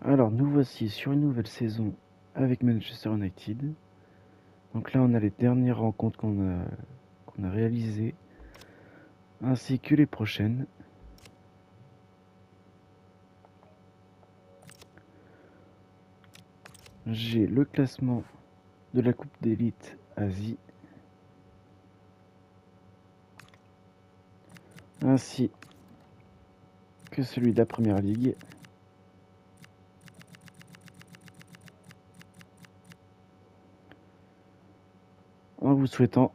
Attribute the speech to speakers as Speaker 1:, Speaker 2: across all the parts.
Speaker 1: Alors, nous voici sur une nouvelle saison avec Manchester United. Donc là, on a les dernières rencontres qu'on a réalisées, ainsi que les prochaines. J'ai le classement de la Coupe d'élite Asie, ainsi que celui de la Première Ligue. En vous souhaitant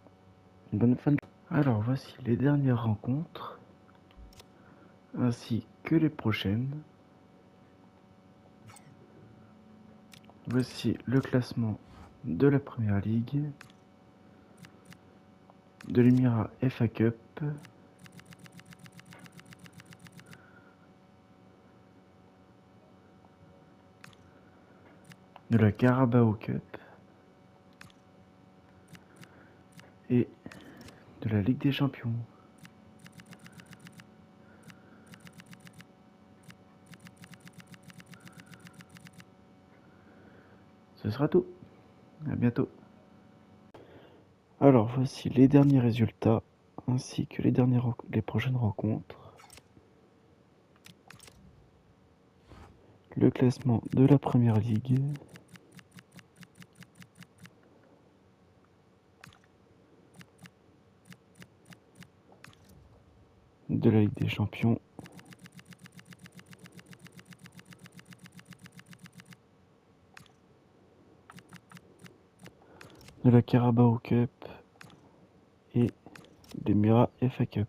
Speaker 1: une bonne fin de... Alors, voici les dernières rencontres, ainsi que les prochaines. Voici le classement de la Première Ligue, de l'Emirates FA Cup, de la Carabao Cup et de la Ligue des Champions. Ce sera tout. À bientôt. Alors voici les derniers résultats ainsi que les prochaines rencontres. Le classement de la Première Ligue, de la Ligue des Champions de la Carabao Cup et des Mira FA Cup.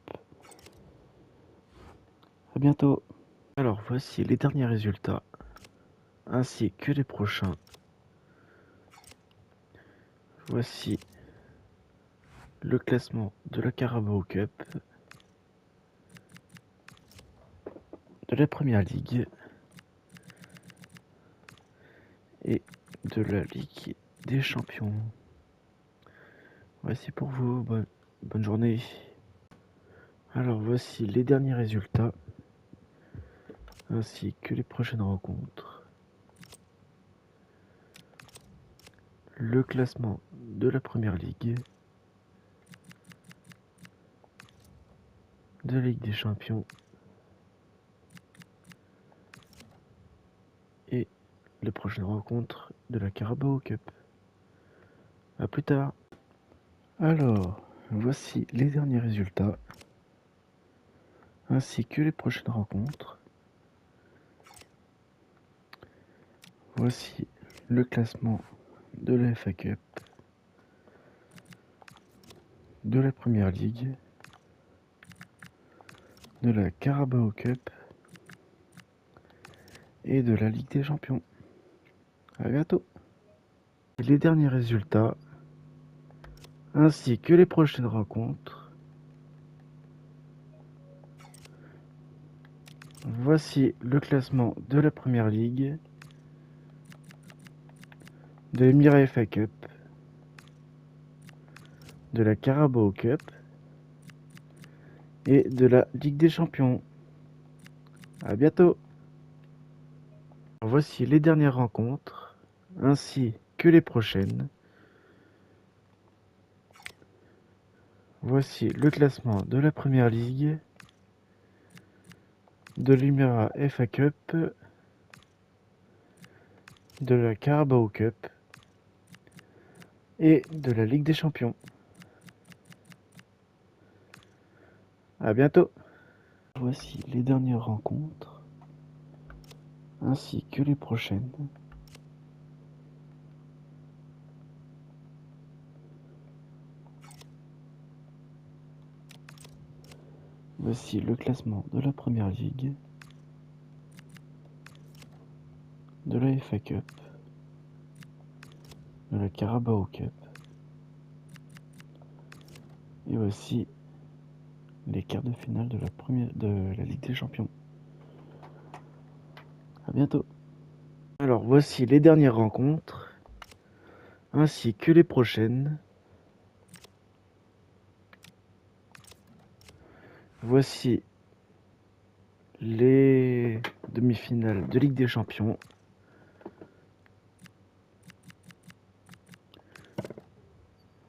Speaker 1: A bientôt. Alors voici les derniers résultats ainsi que les prochains. Voici le classement de la Carabao Cup, de la Première Ligue et de la Ligue des Champions. Voici pour vous, bonne journée. Alors voici les derniers résultats ainsi que les prochaines rencontres. Le classement de la Première Ligue, de la Ligue des Champions et les prochaines rencontres de la Carabao Cup. A plus tard. Alors, voici les derniers résultats ainsi que les prochaines rencontres. Voici le classement de la FA Cup, de la Première Ligue, de la Carabao Cup et de la Ligue des Champions. A bientôt. Les derniers résultats ainsi que les prochaines rencontres. Voici le classement de la Première Ligue, de l'Emirates FA Cup, de la Carabao Cup et de la Ligue des Champions. A bientôt. Voici les dernières rencontres ainsi que les prochaines. Voici le classement de la Première Ligue, de l'Emirates FA Cup, de la Carabao Cup et de la Ligue des Champions. A bientôt. Voici les dernières rencontres ainsi que les prochaines. Voici le classement de la Première Ligue, de la FA Cup, de la Carabao Cup et voici les quarts de finale de la Ligue des Champions. A bientôt. Alors voici les dernières rencontres ainsi que les prochaines. Voici les demi-finales de Ligue des Champions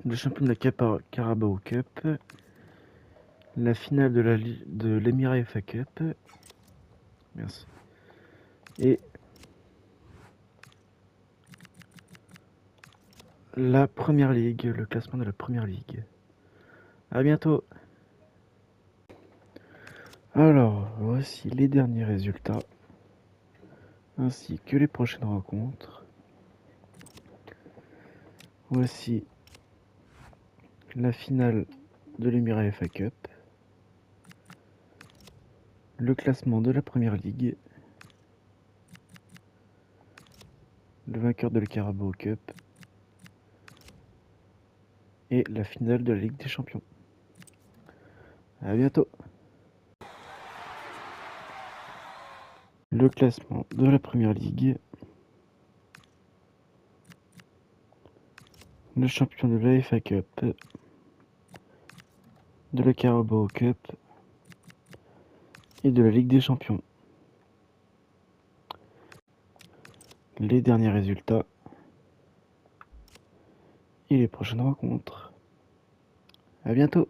Speaker 1: le champion de la Carabao Cup, la finale de l'Emirates FA Cup, merci, et la Première Ligue, le classement de la Première Ligue. À bientôt. Alors, voici les derniers résultats, ainsi que les prochaines rencontres. Voici la finale de l'Emirates FA Cup, le classement de la Première Ligue, le vainqueur de la Carabao Cup et la finale de la Ligue des Champions. À bientôt. Le classement de la Première Ligue, le champion de la FA Cup, de la Carabao Cup et de la Ligue des Champions. Les derniers résultats et les prochaines rencontres. À bientôt.